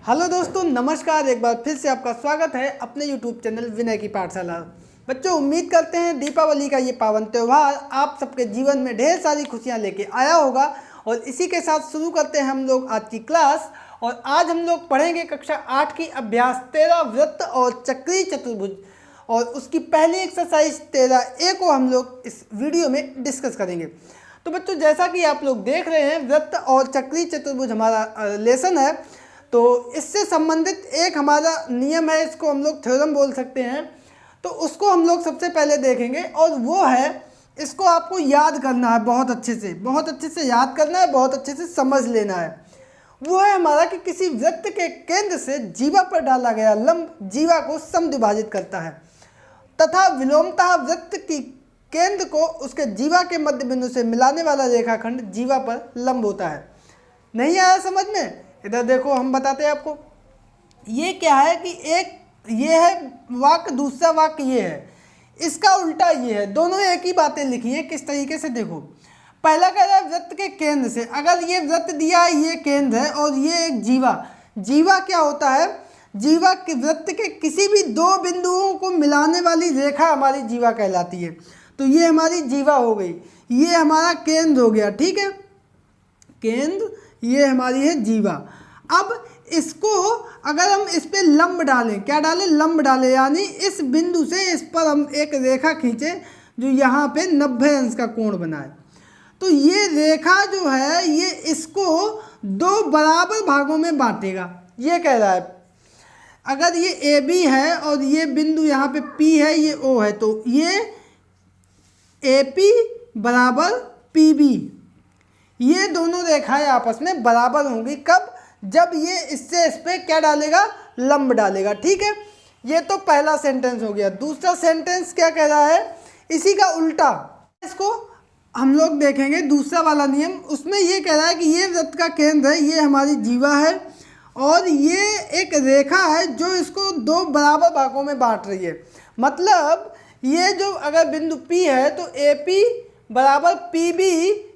Hello दोस्तों, नमस्कार। एक बार फिर से आपका स्वागत है अपने यूट्यूब चैनल विनय की पाठशाला। बच्चों, उम्मीद करते हैं दीपावली का ये पावन त्यौहार आप सबके जीवन में ढेर सारी खुशियां लेके आया होगा। और इसी के साथ शुरू करते हैं हम लोग आज की क्लास। और आज हम लोग पढ़ेंगे कक्षा 8 की अभ्यास 13 वृत्त और चक्रीय चतुर्भुज, और उसकी पहली एक्सरसाइज 13A को हम लोग इस वीडियो में डिस्कस करेंगे। तो बच्चों, जैसा कि आप लोग देख रहे हैं, वृत्त और चक्रीय चतुर्भुज हमारा लेसन है। तो इससे संबंधित एक हमारा नियम है, इसको हम लोग थ्योरम बोल सकते हैं। तो उसको हम लोग सबसे पहले देखेंगे, और वो है, इसको आपको याद करना है बहुत अच्छे से याद करना है, बहुत अच्छे से समझ लेना है। वो है हमारा कि किसी वृत्त के केंद्र से जीवा पर डाला गया लंब जीवा को समद्विभाजित करता है, तथा विलोमतः वृत्त की केंद्र को उसके जीवा के मध्य बिंदु से मिलाने वाला रेखाखंड जीवा पर लंब होता है। नहीं आया समझ में? इधर देखो, हम बताते हैं आपको। ये क्या है कि एक ये है वाक्य, दूसरा वाक्य ये है, इसका उल्टा ये है। दोनों एक ही बातें लिखी है। किस तरीके से? देखो, पहला कह रहा है वृत्त के केंद्र से। अगर ये वृत्त दिया है, ये केंद्र है, और ये एक जीवा क्या होता है? जीवा के वृत्त के किसी भी दो बिंदुओं को मिलाने वाली रेखा हमारी जीवा कहलाती है। तो ये हमारी जीवा हो गई, ये हमारा केंद्र हो गया। ठीक है, केंद्र ये हमारी है जीवा। अब इसको अगर हम इस पे लंब डालें, क्या डालें? लंब डालें, यानी इस बिंदु से इस पर हम एक रेखा खींचें जो यहाँ पे 90 अंश का कोण बनाए। तो ये रेखा जो है, ये इसको दो बराबर भागों में बांटेगा। ये कह रहा है अगर ये ए बी है और ये बिंदु यहाँ पे पी है, ये ओ है, तो ये ए पी बराबर पी बी, ये दोनों रेखाएं आपस में बराबर होंगी। कब? जब ये इससे इस पे क्या डालेगा? लंब डालेगा। ठीक है, ये तो पहला सेंटेंस हो गया। दूसरा सेंटेंस क्या कह रहा है? इसी का उल्टा। इसको हम लोग देखेंगे, दूसरा वाला नियम। उसमें ये कह रहा है कि ये वृत्त का केंद्र है, ये हमारी जीवा है, और ये एक रेखा है जो इसको दो बराबर भागों में बांट रही है। मतलब ये जो अगर बिंदु P है तो AP बराबर PB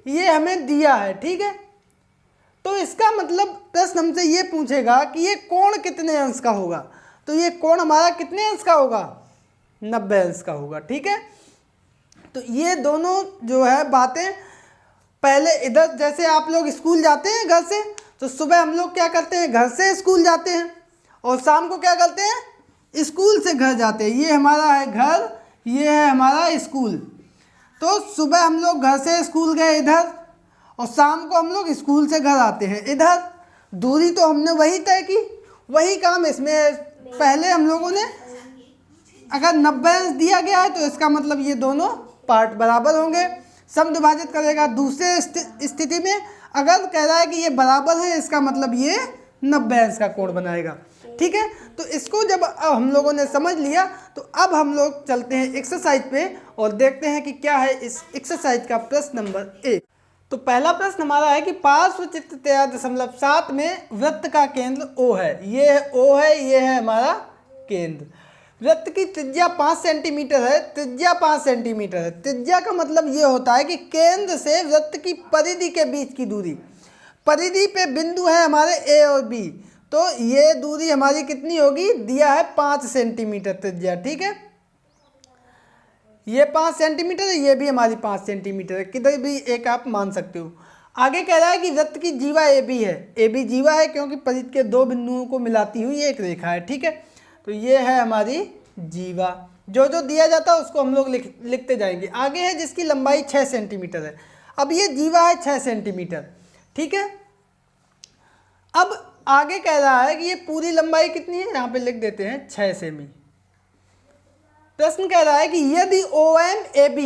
ये हमें दिया है। ठीक है, तो इसका मतलब प्रश्न हमसे ये पूछेगा कि ये कोण कितने अंश का होगा। तो ये कोण हमारा कितने अंश का होगा? 90 अंश का होगा। ठीक है, तो ये दोनों जो है बातें, पहले इधर जैसे आप लोग स्कूल जाते हैं घर से, तो सुबह हम लोग क्या करते हैं? घर से स्कूल जाते हैं, और शाम को क्या करते हैं? स्कूल से घर जाते हैं। ये हमारा है घर, ये है हमारा स्कूल। तो सुबह हम लोग घर से स्कूल गए इधर, और शाम को हम लोग स्कूल से घर आते हैं इधर। दूरी तो हमने वही तय की, वही काम इसमें। पहले हम लोगों ने अगर 90 अंश दिया गया है तो इसका मतलब ये दोनों पार्ट बराबर होंगे, समद्विभाजित करेगा। दूसरे स्थिति में अगर कह रहा है कि ये बराबर है, इसका मतलब ये 90 अंश का कोण बनाएगा। ठीक है, तो इसको जब हम लोगों ने समझ लिया, तो अब हम लोग चलते हैं एक्सरसाइज पे और देखते हैं कि क्या है इस एक्सरसाइज का प्रश्न नंबर 1। तो पहला प्रश्न हमारा है कि पार्श्व चित्र 13.7 में वृत्त का केंद्र O है। ये है O है, ये है हमारा केंद्र। वृत्त की त्रिज्या 5 सेंटीमीटर है, त्रिज्या 5 सेंटीमीटर है। त्रिज्या का मतलब ये होता है कि केंद्र से वृत्त की परिधि के बीच की दूरी। परिधि पे बिंदु है हमारे A और B, तो ये दूरी हमारी कितनी होगी? दिया है 5 सेंटीमीटर त्रिज्या। ठीक है, ये 5 सेंटीमीटर है, ये भी हमारी 5 सेंटीमीटर है। किधर भी एक आप मान सकते हो। आगे कह रहा है कि वृत्त की जीवा ए बी है। ए बी जीवा है क्योंकि परिधि के दो बिंदुओं को मिलाती हुई एक रेखा है। ठीक है, तो ये है हमारी जीवा। जो जो दिया जाता है उसको हम लोग लिखते जाएंगे। आगे है जिसकी लंबाई 6 सेंटीमीटर है। अब ये जीवा है 6 सेंटीमीटर। ठीक है, अब आगे कह रहा है कि ये पूरी लंबाई कितनी है, यहाँ पे लिख देते हैं 6 सेमी। प्रश्न कह रहा है कि यदि OM AB,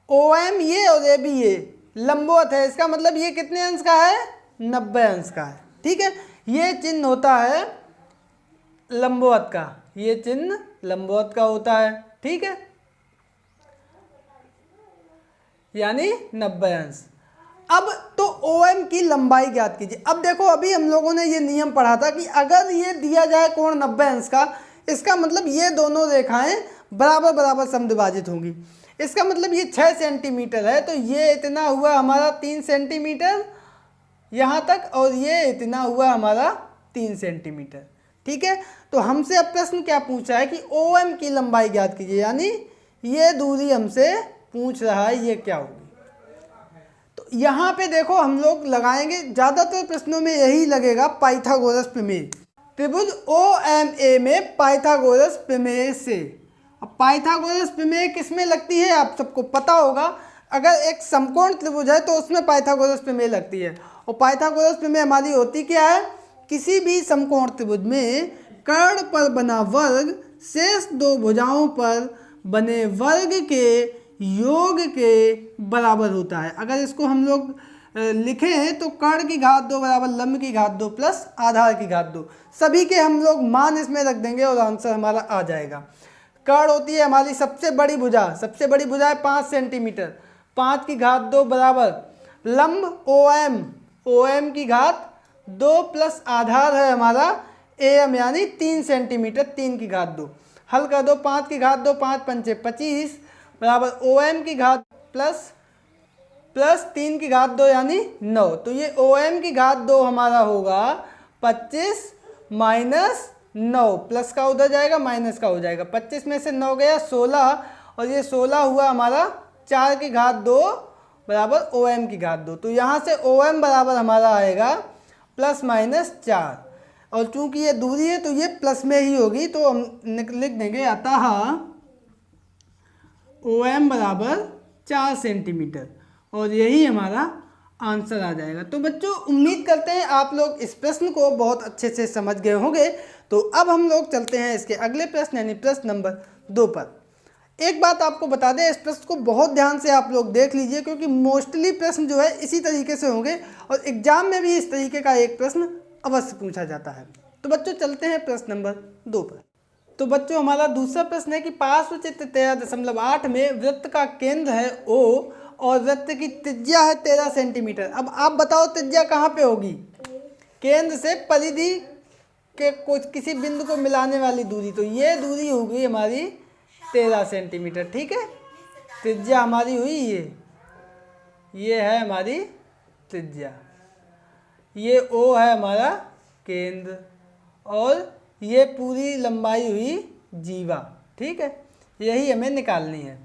OM ये और AB ये लंबवत है, इसका मतलब ये कितने अंश का है? 90 अंश का है। ठीक है, ये चिन्ह होता है लंबवत का, ये चिन्ह लंबवत का होता है। ठीक है, यानी 90 अंश। अब तो OM की लंबाई ज्ञात कीजिए। अब देखो, अभी हम लोगों ने ये नियम पढ़ा था कि अगर ये दिया जाए कोण 90 अंश का, इसका मतलब ये दोनों रेखाएं बराबर बराबर समद्विभाजित होंगी। इसका मतलब ये 6 सेंटीमीटर है, तो ये इतना हुआ हमारा 3 सेंटीमीटर यहाँ तक, और ये इतना हुआ हमारा 3 सेंटीमीटर। ठीक है, तो हमसे अब प्रश्न क्या पूछा है कि OM की लंबाई ज्ञात कीजिए, यानी ये दूरी हमसे पूछ रहा है, ये क्या होगी। तो यहाँ पे देखो हम लोग लगाएंगे, ज़्यादातर प्रश्नों में यही लगेगा पाइथागोरस प्रमेय। त्रिभुज OMA में पाइथागोरस प्रमेय से। अब पाइथागोरस प्रमेय किस में लगती है आप सबको पता होगा, अगर एक समकोण त्रिभुज है तो उसमें पाइथागोरस प्रमेय लगती है। और पाइथागोरस प्रमेय हमारी होती क्या है, किसी भी समकोण त्रिभुज में कर्ण पर बना वर्ग शेष दो भुजाओं पर बने वर्ग के योग के बराबर होता है। अगर इसको हम लोग लिखें तो कर्ण की घात 2 बराबर लंब की घात 2 प्लस आधार की घात 2, सभी के हम लोग मान इसमें रख देंगे और आंसर हमारा आ जाएगा। कर्ण होती है हमारी सबसे बड़ी भुजा, सबसे बड़ी भुजा है 5 सेंटीमीटर, 5 की घात 2 बराबर लंब OM की घात 2 प्लस आधार है हमारा AM यानी 3 सेंटीमीटर, 3 की घात 2। हल कर दो, 5 की घात 2 5 पंचे 25 बराबर OM की घात प्लस 3 की घात 2 यानी 9। तो ये OM की घात 2 हमारा होगा 25 माइनस 9, प्लस का उधर जाएगा माइनस का हो जाएगा, 25 में से 9 गया 16, और ये 16 हुआ हमारा 4 की घात 2 बराबर OM की घात 2। तो यहाँ से OM बराबर हमारा आएगा प्लस माइनस 4, और चूंकि ये दूरी है तो ये प्लस में ही होगी, तो हम लिख देंगे अतः OM बराबर 4 सेंटीमीटर, और यही हमारा आंसर आ जाएगा। तो बच्चों उम्मीद करते हैं आप लोग इस प्रश्न को बहुत अच्छे से समझ गए होंगे। तो अब हम लोग चलते हैं इसके अगले प्रश्न यानी प्रश्न नंबर 2 पर। एक बात आपको बता दें, इस प्रश्न को बहुत ध्यान से आप लोग देख लीजिए, क्योंकि मोस्टली प्रश्न जो है इसी तरीके से होंगे और एग्जाम में भी इस तरीके का एक प्रश्न अवश्य पूछा जाता है। तो बच्चों चलते हैं प्रश्न नंबर 2 पर। तो बच्चों हमारा दूसरा प्रश्न है कि पार्श्व चित्र 13.8 में वृत्त का केंद्र है O और वृत्त की त्रिज्या है 13 सेंटीमीटर। अब आप बताओ त्रिज्या कहाँ पे होगी, केंद्र से परिधि के कुछ किसी बिंदु को मिलाने वाली दूरी, तो ये दूरी होगी हमारी 13 सेंटीमीटर। ठीक है, त्रिज्या हमारी हुई ये है हमारी त्रिज्या, ये O है हमारा केंद्र, और ये पूरी लंबाई हुई जीवा। ठीक है, यही हमें निकालनी है।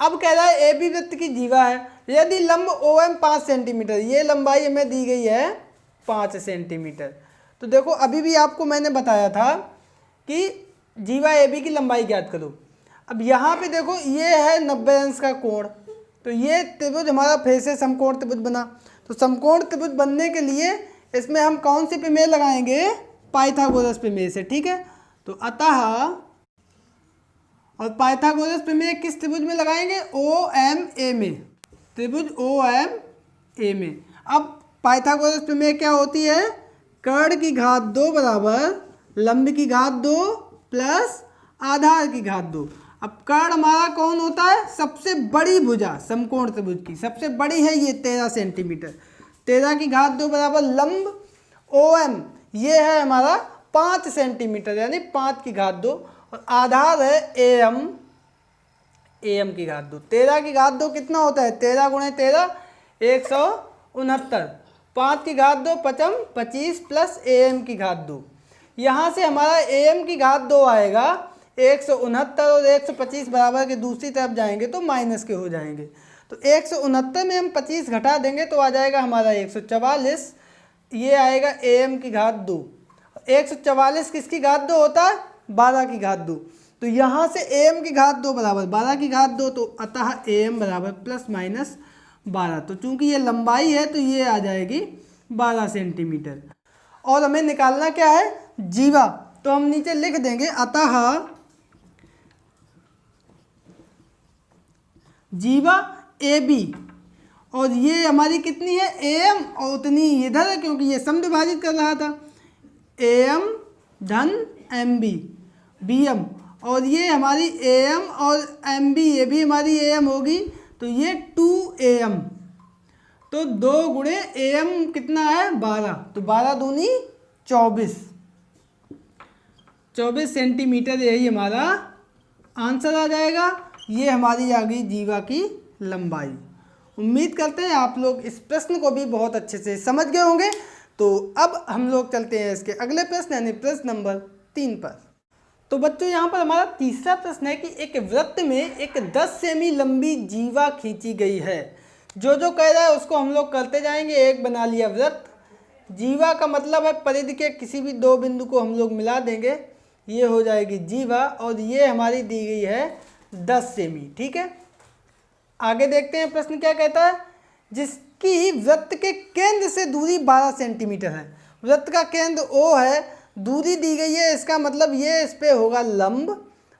अब कह रहा है AB वृत्त की जीवा है, यदि लंब OM 5 सेंटीमीटर, ये लंबाई हमें दी गई है 5 सेंटीमीटर। तो देखो अभी भी आपको मैंने बताया था कि जीवा AB की लंबाई ज्ञात करो। अब यहाँ पे देखो ये है 90 अंश का कोण, तो ये त्रिभुज हमारा फिर से समकोण त्रिभुज बना। तो समकोण त्रिभुज बनने के लिए इसमें हम कौन सी प्रमेय लगाएंगे, पाइथागोरस प्रमेय से। ठीक है, तो अतः, और पाइथागोरस प्रमेय किस त्रिभुज में लगाएंगे, OMA में, त्रिभुज OMA में। अब पाइथागोरस प्रमेय क्या होती है, कर्ण की घात 2 बराबर लंब की घात 2 प्लस आधार की घात 2। अब कर्ण हमारा कौन होता है, सबसे बड़ी भुजा समकोण त्रिभुज की, सबसे बड़ी है ये 13 सेंटीमीटर, 13 की घात 2 बराबर लंब OM ये है हमारा 5 सेंटीमीटर यानी 5 की घात 2, और आधार है AM की घात 2। 13 की घात 2 कितना होता है, 13 गुणे 13 169, 5 की घात 2 पचम 25 प्लस AM की घात 2। यहाँ से हमारा AM की घात 2 आएगा 169, और 125 बराबर के दूसरी तरफ जाएंगे तो माइनस के हो जाएंगे। तो 169 में हम 25 घटा देंगे तो आ जाएगा हमारा 144, ये आएगा AM की घात 2। 144 किसकी घात 2 होता है, 12 की घात 2। तो यहाँ से AM की घात 2 बराबर 12 की घात 2, तो अतः AM बराबर प्लस माइनस 12। तो चूंकि ये लंबाई है तो ये आ जाएगी 12 सेंटीमीटर। और हमें निकालना क्या है, जीवा, तो हम नीचे लिख देंगे अतः जीवा AB, और ये हमारी कितनी है AM, और उतनी इधर है क्योंकि ये समद्विभाजित कर रहा था, AM धन MB BM, और ये हमारी AM और MB ये भी हमारी AM होगी, तो ये 2AM, तो 2 गुणे AM कितना है 12, तो 12 दूनी 24 सेंटीमीटर, यही हमारा आंसर आ जाएगा। ये हमारी आ गई जीवा की लंबाई। उम्मीद करते हैं आप लोग इस प्रश्न को भी बहुत अच्छे से समझ गए होंगे। तो अब हम लोग चलते हैं इसके अगले प्रश्न यानी प्रश्न नंबर 3 पर। तो बच्चों यहाँ पर हमारा तीसरा प्रश्न है कि एक वृत्त में एक 10 सेमी लंबी जीवा खींची गई है। जो कह रहा है उसको हम लोग करते जाएंगे। एक बना लिया वृत्त, जीवा का मतलब है परिधि के किसी भी दो बिंदु को हम लोग मिला देंगे, ये हो जाएगी जीवा, और ये हमारी दी गई है 10 सेमी। ठीक है, आगे देखते हैं प्रश्न क्या कहता है। जिसकी वृत्त के केंद्र से दूरी 12 सेंटीमीटर है। वृत्त का केंद्र O है, दूरी दी गई है, इसका मतलब ये इस पे होगा लंब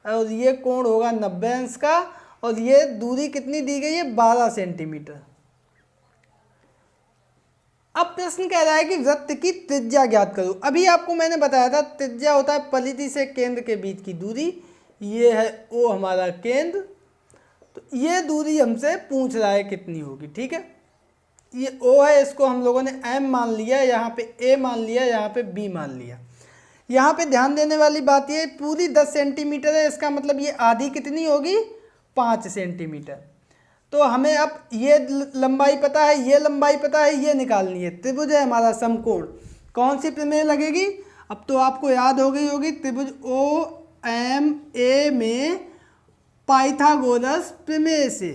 और ये कोण होगा 90 अंश का, और ये दूरी कितनी दी गई है 12 सेंटीमीटर। अब प्रश्न कह रहा है कि वृत्त की त्रिज्या ज्ञात करो। अभी आपको मैंने बताया था त्रिज्या होता है परिधि से केंद्र के बीच की दूरी, ये है O हमारा केंद्र, तो ये दूरी हमसे पूछ रहा है कितनी होगी। ठीक है, ये O है, इसको हम लोगों ने M मान लिया, यहाँ पे A मान लिया, यहाँ पे B मान लिया। यहाँ पे ध्यान देने वाली बात ये पूरी 10 सेंटीमीटर है, इसका मतलब ये आधी कितनी होगी 5 सेंटीमीटर। तो हमें अब ये लंबाई पता है, ये लंबाई पता है, ये निकालनी है। त्रिभुज है हमारा समकोण, कौन सी प्रमेय लगेगी, अब तो आपको याद हो गई होगी, त्रिभुज OMA में पाइथागोरस प्रमेय से।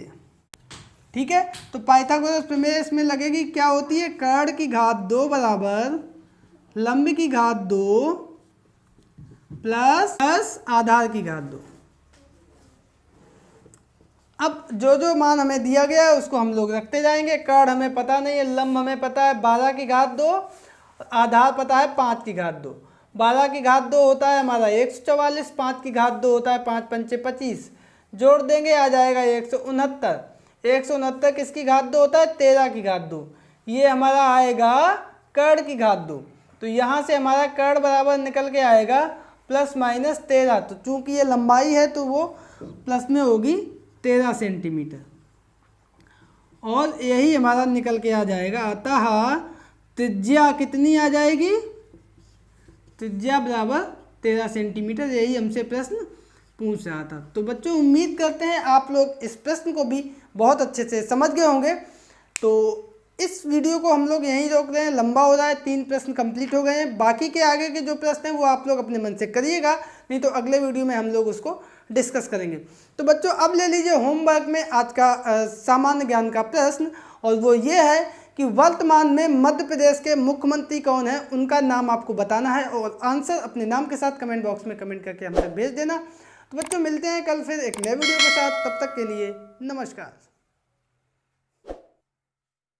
ठीक है, तो पाइथागोरस प्रमेय इसमें लगेगी, क्या होती है, कर्ण की घात 2 बराबर लंब की घात 2 प्लस आधार की घात 2। अब जो मान हमें दिया गया है उसको हम लोग रखते जाएंगे। कर्ण हमें पता नहीं है, लंब हमें पता है 12 की घात 2, आधार पता है 5 की घात 2। 12 की घात 2 होता है हमारा 144, 5 की घात 2 होता है 5 पंचे 25, जोड़ देंगे आ जाएगा 169। 169 किसकी घात 2 होता है 13 की घात 2, ये हमारा आएगा कर्ण की घात 2। तो यहाँ से हमारा कर्ण बराबर निकल के आएगा प्लस माइनस 13। तो चूंकि ये लंबाई है तो वो प्लस में होगी 13 सेंटीमीटर, और यही हमारा निकल के आ जाएगा। अतः त्रिज्या कितनी आ जाएगी, त्रिज्या बराबर 13 सेंटीमीटर। यही हमसे प्रश्न पूछ रहा था। तो बच्चों उम्मीद करते हैं आप लोग इस प्रश्न को भी बहुत अच्छे से समझ गए होंगे। तो इस वीडियो को हम लोग यहीं रोक रहे हैं, लंबा हो रहा है, 3 प्रश्न कंप्लीट हो गए हैं। बाकी के आगे के जो प्रश्न हैं वो आप लोग अपने मन से करिएगा, नहीं तो अगले वीडियो में हम लोग उसको डिस्कस करेंगे। तो बच्चों अब ले लीजिए होमवर्क में आज का सामान्य ज्ञान का प्रश्न, और वो ये है कि वर्तमान में मध्य प्रदेश के मुख्यमंत्री कौन है, उनका नाम आपको बताना है, और आंसर अपने नाम के साथ कमेंट बॉक्स में कमेंट करके हम तक भेज देना। तो बच्चों मिलते हैं कल फिर एक नए वीडियो के साथ, तब तक के लिए नमस्कार।